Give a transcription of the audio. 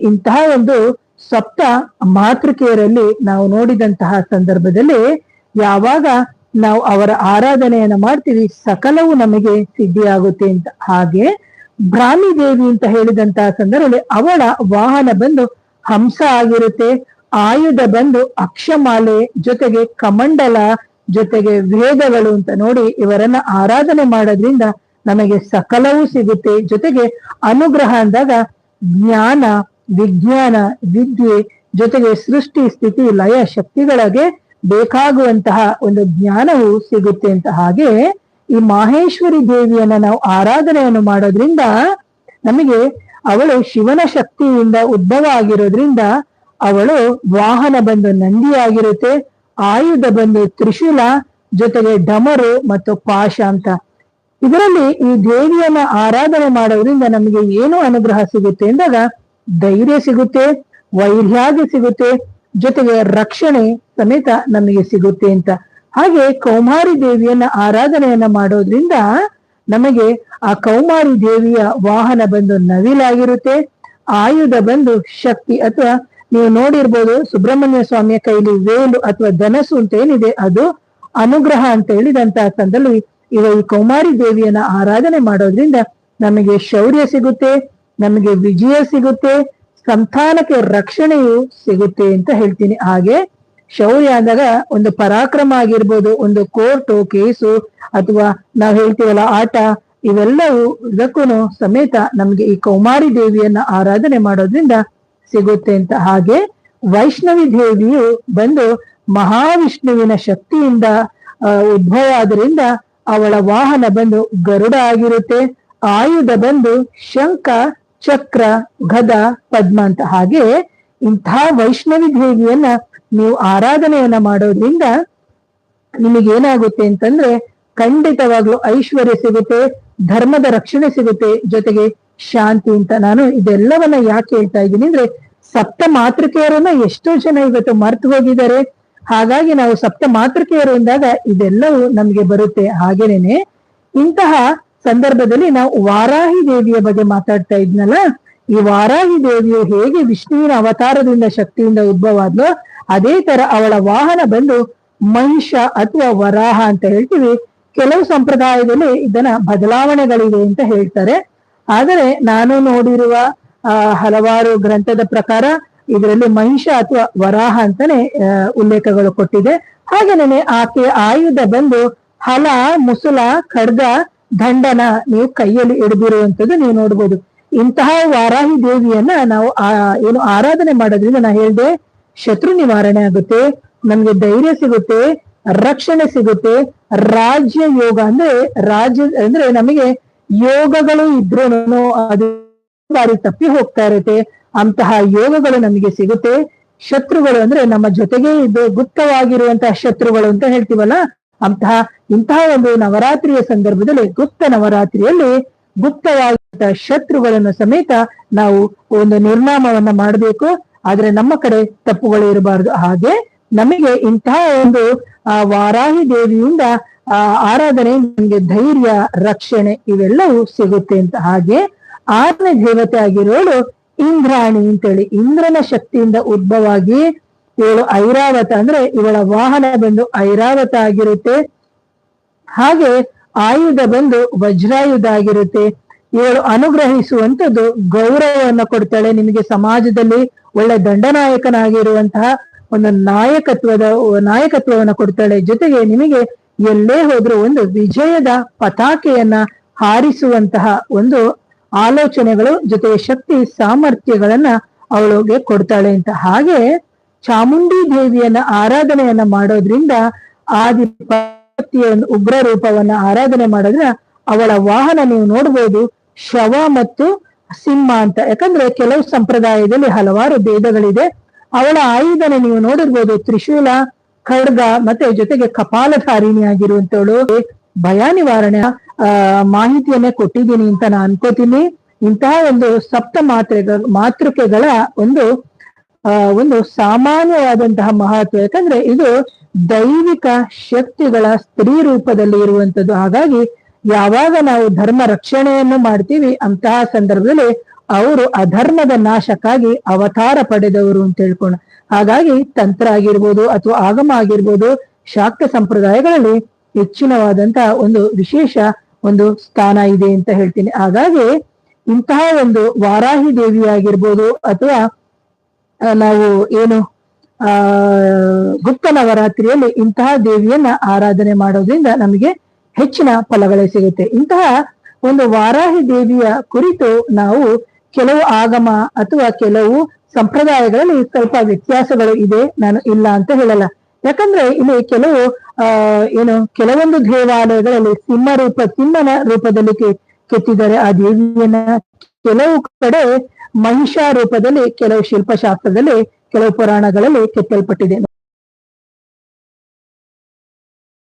ಇಂತಹ ಒಂದು ಸಪ್ತ ಮಾತೃಕೆಯರಲ್ಲಿ ನಾವು ನೋಡಿದಂತಹ ಸಂದರ್ಭದಲ್ಲಿ ಯಾವಾಗ ನಾವು ಅವರ ಆರಾಧನೆಯನ್ನ ಮಾಡ್ತೀವಿ ಸಕಲವು ನಮಗೆ ಸಿದ್ಧಿಯಾಗುತ್ತೆ ಅಂತ. ಹಾಗೆ ಬ್ರಾಹ್ಮಿ ದೇವಿ ಅಂತ ಹೇಳಿದಂತಹ ಸಂದರ್ಭದಲ್ಲಿ ಅವಳ ವಾಹನ ಬಂದು ಹಂಸ ಆಗಿರುತ್ತೆ, ಆಯುಧ ಬಂದು ಅಕ್ಷಮಾಲೆ ಜೊತೆಗೆ ಕಮಂಡಲ ಜೊತೆಗೆ ವೇದಗಳು ಅಂತ. ನೋಡಿ, ಇವರನ್ನ ಆರಾಧನೆ ಮಾಡೋದ್ರಿಂದ ನಮಗೆ ಸಕಲವೂ ಸಿಗುತ್ತೆ. ಜೊತೆಗೆ ಅನುಗ್ರಹ ಅಂದಾಗ ಜ್ಞಾನ, ವಿಜ್ಞಾನ, ವಿದ್ಯೆ ಜೊತೆಗೆ ಸೃಷ್ಟಿ ಸ್ಥಿತಿ ಲಯ ಶಕ್ತಿಗಳಿಗೆ ಬೇಕಾಗುವಂತಹ ಒಂದು ಜ್ಞಾನವು ಸಿಗುತ್ತೆ ಅಂತ. ಹಾಗೆ ಈ ಮಾಹೇಶ್ವರಿ ದೇವಿಯನ್ನ ನಾವು ಆರಾಧನೆಯನ್ನು ಮಾಡೋದ್ರಿಂದ ನಮಗೆ ಅವಳು ಶಿವನ ಶಕ್ತಿಯಿಂದ ಉದ್ಭವ ಆಗಿರೋದ್ರಿಂದ ಅವಳು ವಾಹನ ಬಂದು ನಂದಿ ಆಗಿರುತ್ತೆ, ಆಯುಧ ಬಂದು ತ್ರಿಶೂಲ ಜೊತೆಗೆ ಡಮರು ಮತ್ತು ಪಾಶ ಅಂತ. ಇದರಲ್ಲಿ ಈ ದೇವಿಯನ್ನ ಆರಾಧನೆ ಮಾಡೋದ್ರಿಂದ ನಮಗೆ ಏನು ಅನುಗ್ರಹ ಸಿಗುತ್ತೆ ಅಂದಾಗ ಧೈರ್ಯ ಸಿಗುತ್ತೆ, ವೈರ್ಯಾಗಿ ಸಿಗುತ್ತೆ, ಜೊತೆಗೆ ರಕ್ಷಣೆ ಸಮೇತ ನಮಗೆ ಸಿಗುತ್ತೆ ಅಂತ. ಹಾಗೆ ಕೌಮಾರಿ ದೇವಿಯನ್ನ ಆರಾಧನೆಯನ್ನ ಮಾಡೋದ್ರಿಂದ ನಮಗೆ ಆ ಕೌಮಾರಿ ದೇವಿಯ ವಾಹನ ಬಂದು ನವಿಲಾಗಿರುತ್ತೆ, ಆಯುಧ ಬಂದು ಶಕ್ತಿ. ಅಥವಾ ನೀವು ನೋಡಿರ್ಬೋದು ಸುಬ್ರಹ್ಮಣ್ಯ ಸ್ವಾಮಿಯ ಕೈಲಿ ವೇಲು ಅಥವಾ ಧನಸ್ಸು ಅಂತ ಏನಿದೆ ಅದು ಅನುಗ್ರಹ ಅಂತ ಹೇಳಿದಂತಹ ಸಂದರ್ಭದಲ್ಲಿ ಈ ಕೌಮಾರಿ ದೇವಿಯನ್ನ ಆರಾಧನೆ ಮಾಡೋದ್ರಿಂದ ನಮಗೆ ಶೌರ್ಯ ಸಿಗುತ್ತೆ, ನಮಗೆ ವಿಜಯ ಸಿಗುತ್ತೆ, ಸಂತಾನಕ್ಕೆ ರಕ್ಷಣೆಯು ಸಿಗುತ್ತೆ ಅಂತ ಹೇಳ್ತೀನಿ. ಹಾಗೆ ಶೌರ್ಯ ಅಂದಾಗ ಒಂದು ಪರಾಕ್ರಮ ಆಗಿರ್ಬೋದು, ಒಂದು ಕೋರ್ಟು ಕೇಸು ಅಥವಾ ನಾವು ಹೇಳ್ತೀವಲ್ಲ ಆಟ, ಇವೆಲ್ಲವೂ ಇದಕ್ಕೂ ಸಮೇತ ನಮ್ಗೆ ಈ ಕೌಮಾರಿ ದೇವಿಯನ್ನ ಆರಾಧನೆ ಮಾಡೋದ್ರಿಂದ ಸಿಗುತ್ತೆ ಅಂತ. ಹಾಗೆ ವೈಷ್ಣವಿ ದೇವಿಯು ಬಂದು ಮಹಾವಿಷ್ಣುವಿನ ಶಕ್ತಿಯಿಂದ ಉದ್ಭವ ಆದ್ರಿಂದ ಅವಳ ವಾಹನ ಬಂದು ಗರುಡ ಆಗಿರುತ್ತೆ, ಆಯುಧ ಬಂದು ಶಂಖ, ಚಕ್ರ, ಗದ, ಪದ್ಮ ಅಂತ. ಹಾಗೆ ಇಂತಹ ವೈಷ್ಣವಿ ದೇವಿಯನ್ನ ನೀವು ಆರಾಧನೆಯನ್ನ ಮಾಡೋದ್ರಿಂದ ನಿಮಗೇನಾಗುತ್ತೆ ಅಂತಂದ್ರೆ ಖಂಡಿತವಾಗ್ಲೂ ಐಶ್ವರ್ಯ ಸಿಗುತ್ತೆ, ಧರ್ಮದ ರಕ್ಷಣೆ ಸಿಗುತ್ತೆ, ಜೊತೆಗೆ ಶಾಂತಿ ಅಂತ. ನಾನು ಇದೆಲ್ಲವನ್ನ ಯಾಕೆ ಹೇಳ್ತಾ ಇದ್ದೀನಿ ಅಂದ್ರೆ ಸಪ್ತ ಮಾತೃಕೆಯರನ್ನ ಎಷ್ಟೋ ಜನ ಇವತ್ತು ಮರ್ತು ಹೋಗಿದ್ದಾರೆ. ಹಾಗಾಗಿ ನಾವು ಸಪ್ತ ಮಾತೃಕೆಯರು ಅಂದಾಗ ಇದೆಲ್ಲವೂ ನಮ್ಗೆ ಬರುತ್ತೆ. ಹಾಗೇನೆ ಇಂತಹ ಸಂದರ್ಭದಲ್ಲಿ ನಾವು ವಾರಾಹಿ ದೇವಿಯ ಬಗ್ಗೆ ಮಾತಾಡ್ತಾ ಇದ್ನಲ್ಲ, ಈ ವಾರಾಹಿ ದೇವಿಯು ಹೇಗೆ ವಿಷ್ಣುವಿನ ಅವತಾರದಿಂದ ಶಕ್ತಿಯಿಂದ ಉದ್ಭವ ಆದ್ಲೋ ಅದೇ ತರ ಅವಳ ವಾಹನ ಬಂದು ಮಹಿಷ ಅಥವಾ ವರಾಹ ಅಂತ ಹೇಳ್ತೀವಿ. ಕೆಲವು ಸಂಪ್ರದಾಯದಲ್ಲಿ ಇದನ್ನ ಬದಲಾವಣೆಗಳಿವೆ ಅಂತ ಹೇಳ್ತಾರೆ. ಆದರೆ ನಾನು ನೋಡಿರುವ ಹಲವಾರು ಗ್ರಂಥದ ಪ್ರಕಾರ ಇದರಲ್ಲಿ ಮಹಿಷ ಅಥವಾ ವರಾಹ ಅಂತಾನೆ ಉಲ್ಲೇಖಗಳು ಕೊಟ್ಟಿದೆ. ಹಾಗೇನೆ ಆಕೆಯ ಆಯುಧ ಬಂದು ಹಲ, ಮುಸುಲ, ಖಡ್ಗ, ದಂಡನ ನೀವು ಕೈಯಲ್ಲಿ ಹಿಡಿದಿರುವಂತದ್ದು ನೀವು ನೋಡ್ಬೋದು. ಇಂತಹ ವಾರಾಹಿ ದೇವಿಯನ್ನ ನಾವು ಏನು ಆರಾಧನೆ ಮಾಡೋದ್ರಿಂದ ನಾ ಹೇಳ್ದೆ ಶತ್ರು ನಿವಾರಣೆ ಆಗುತ್ತೆ, ನಮ್ಗೆ ಧೈರ್ಯ ಸಿಗುತ್ತೆ, ರಕ್ಷಣೆ ಸಿಗುತ್ತೆ, ರಾಜ್ಯ ಯೋಗ ಅಂದ್ರೆ ನಮಗೆ ಯೋಗಗಳು ಇದ್ರೂ ಅದು ಬಾರಿ ತಪ್ಪಿ ಹೋಗ್ತಾ ಇರುತ್ತೆ. ಅಂತಹ ಯೋಗಗಳು ನಮಗೆ ಸಿಗುತ್ತೆ. ಶತ್ರುಗಳು ಅಂದ್ರೆ ನಮ್ಮ ಜೊತೆಗೆ ಇದು ಗುಪ್ತವಾಗಿರುವಂತಹ ಶತ್ರುಗಳು ಅಂತ ಹೇಳ್ತೀವಲ್ಲ, ಇಂತಹ ಒಂದು ನವರಾತ್ರಿಯ ಸಂದರ್ಭದಲ್ಲಿ ಗುಪ್ತ ನವರಾತ್ರಿಯಲ್ಲಿ ಗುಪ್ತವಾಗಿರುವಂತಹ ಶತ್ರುಗಳನ್ನು ಸಮೇತ ನಾವು ಒಂದು ನಿರ್ನಾಮವನ್ನ ಮಾಡಬೇಕು. ಆದ್ರೆ ನಮ್ಮ ಕಡೆ ತಪ್ಪುಗಳು ಇರಬಾರದು. ಹಾಗೆ ನಮಗೆ ಇಂತಹ ಒಂದು ವಾರಾಹಿ ದೇವಿಯಿಂದ ಆರಾಧನೆ ನಮ್ಗೆ ಧೈರ್ಯ, ರಕ್ಷಣೆ ಇವೆಲ್ಲವೂ ಸಿಗುತ್ತೆ ಅಂತ. ಹಾಗೆ 6ನೇ ದೇವತೆ ಆಗಿರೋಳು ಇಂದ್ರಾಣಿ ಅಂತೇಳಿ, ಇಂದ್ರನ ಶಕ್ತಿಯಿಂದ ಉದ್ಭವ ಆಗಿ ಇವಳು ಐರಾವತ ಅಂದ್ರೆ ಇವಳ ವಾಹನ ಬಂದು ಐರಾವತ ಆಗಿರುತ್ತೆ. ಹಾಗೆ ಆಯುಧ ಬಂದು ವಜ್ರಾಯುಧ ಆಗಿರುತ್ತೆ. ಇವಳು ಅನುಗ್ರಹಿಸುವಂತದ್ದು ಗೌರವವನ್ನು ಕೊಡ್ತಾಳೆ. ನಿಮಗೆ ಸಮಾಜದಲ್ಲಿ ಒಳ್ಳೆ ದಂಡನಾಯಕನಾಗಿರುವಂತಹ ಒಂದು ನಾಯಕತ್ವವನ್ನು ಕೊಡ್ತಾಳೆ. ಜೊತೆಗೆ ನಿಮಗೆ ಎಲ್ಲೇ ಹೋದ್ರೂ ಒಂದು ವಿಜಯದ ಪತಾಕೆಯನ್ನ ಹಾರಿಸುವಂತಹ ಒಂದು ಆಲೋಚನೆಗಳು ಜೊತೆಗೆ ಶಕ್ತಿ ಸಾಮರ್ಥ್ಯಗಳನ್ನ ಅವಳಿಗೆ ಕೊಡ್ತಾಳೆ ಅಂತ. ಹಾಗೆ ಚಾಮುಂಡಿ ದೇವಿಯನ್ನ ಆರಾಧನೆಯನ್ನ ಮಾಡೋದ್ರಿಂದ ಆದಿಪತಿಯ ಒಂದು ಉಗ್ರ ರೂಪವನ್ನ ಆರಾಧನೆ ಮಾಡೋದ್ರ ಅವಳ ವಾಹನ ನೀವು ನೋಡ್ಬೋದು ಶವ ಮತ್ತು ಸಿಂಹ ಅಂತ. ಯಾಕಂದ್ರೆ ಕೆಲವು ಸಂಪ್ರದಾಯದಲ್ಲಿ ಹಲವಾರು ಭೇದಗಳಿದೆ. ಅವಳ ಆಯುಧನ ನೀವು ನೋಡಿರ್ಬೋದು ತ್ರಿಶೂಲ, ಖಡ್ಗ ಮತ್ತೆ ಜೊತೆಗೆ ಕಪಾಲಧಾರಿಣಿ ಆಗಿರುವಂತವಳು. ಭಯ ನಿವಾರಣೆ ಮಾಹಿತಿಯನ್ನೇ ಕೊಟ್ಟಿದ್ದೀನಿ ಅಂತ ನಾನು ಅನ್ಕೋತೀನಿ. ಇಂತಹ ಒಂದು ಸಪ್ತ ಮಾತೃಕೆಗಳ ಒಂದು ಸಾಮಾನ್ಯವಾದಂತಹ ಮಹತ್ವ. ಯಾಕಂದ್ರೆ ಇದು ದೈವಿಕ ಶಕ್ತಿಗಳ ಸ್ತ್ರೀ ರೂಪದಲ್ಲಿ ಇರುವಂತದ್ದು. ಹಾಗಾಗಿ ಯಾವಾಗ ನಾವು ಧರ್ಮ ರಕ್ಷಣೆಯನ್ನು ಮಾಡ್ತೀವಿ ಅಂತಹ ಸಂದರ್ಭದಲ್ಲಿ ಅವರು ಅಧರ್ಮದ ನಾಶಕ್ಕಾಗಿ ಅವತಾರ ಪಡೆದವರು ಅಂತ ಹೇಳ್ಕೊಂಡು. ಹಾಗಾಗಿ ತಂತ್ರ ಆಗಿರ್ಬೋದು ಅಥವಾ ಆಗಮ ಆಗಿರ್ಬೋದು, ಶಾಕ್ತ ಸಂಪ್ರದಾಯಗಳಲ್ಲಿ ಹೆಚ್ಚಿನವಾದಂತಹ ಒಂದು ವಿಶೇಷ ಒಂದು ಸ್ಥಾನ ಇದೆ ಅಂತ ಹೇಳ್ತೀನಿ. ಹಾಗಾಗಿ ಇಂತಹ ಒಂದು ವಾರಾಹಿ ದೇವಿ ಆಗಿರ್ಬೋದು ಅಥವಾ ನಾವು ಏನು ಗುಪ್ತ ನವರಾತ್ರಿಯಲ್ಲಿ ಇಂತಹ ದೇವಿಯನ್ನ ಆರಾಧನೆ ಮಾಡೋದ್ರಿಂದ ನಮಗೆ ಹೆಚ್ಚಿನ ಫಲಗಳೇ ಸಿಗುತ್ತೆ. ಇಂತಹ ಒಂದು ವಾರಾಹಿ ದೇವಿಯ ಕುರಿತು ನಾವು ಕೆಲವು ಆಗಮ ಅಥವಾ ಕೆಲವು ಸಂಪ್ರದಾಯಗಳಲ್ಲಿ ಸ್ವಲ್ಪ ವ್ಯತ್ಯಾಸಗಳು ಇದೆ, ನಾನು ಇಲ್ಲ ಅಂತ ಹೇಳಲ್ಲ. ಯಾಕಂದ್ರೆ ಇಲ್ಲಿ ಕೆಲವು ಕೆಲವೊಂದು ದೇವಾಲಯಗಳಲ್ಲಿ ಸಿಂಹನ ರೂಪದಲ್ಲಿ ಕೆತ್ತಿದ್ದಾರೆ ಆ ದೇವಿಯನ್ನ. ಕೆಲವು ಕಡೆ ಮಹಿಷಾ ರೂಪದಲ್ಲಿ ಕೆಲವು ಶಿಲ್ಪಶಾಸ್ತ್ರದಲ್ಲಿ ಕೆಲವು ಪುರಾಣಗಳಲ್ಲಿ ಕೆತ್ತಲ್ಪಟ್ಟಿದೆ.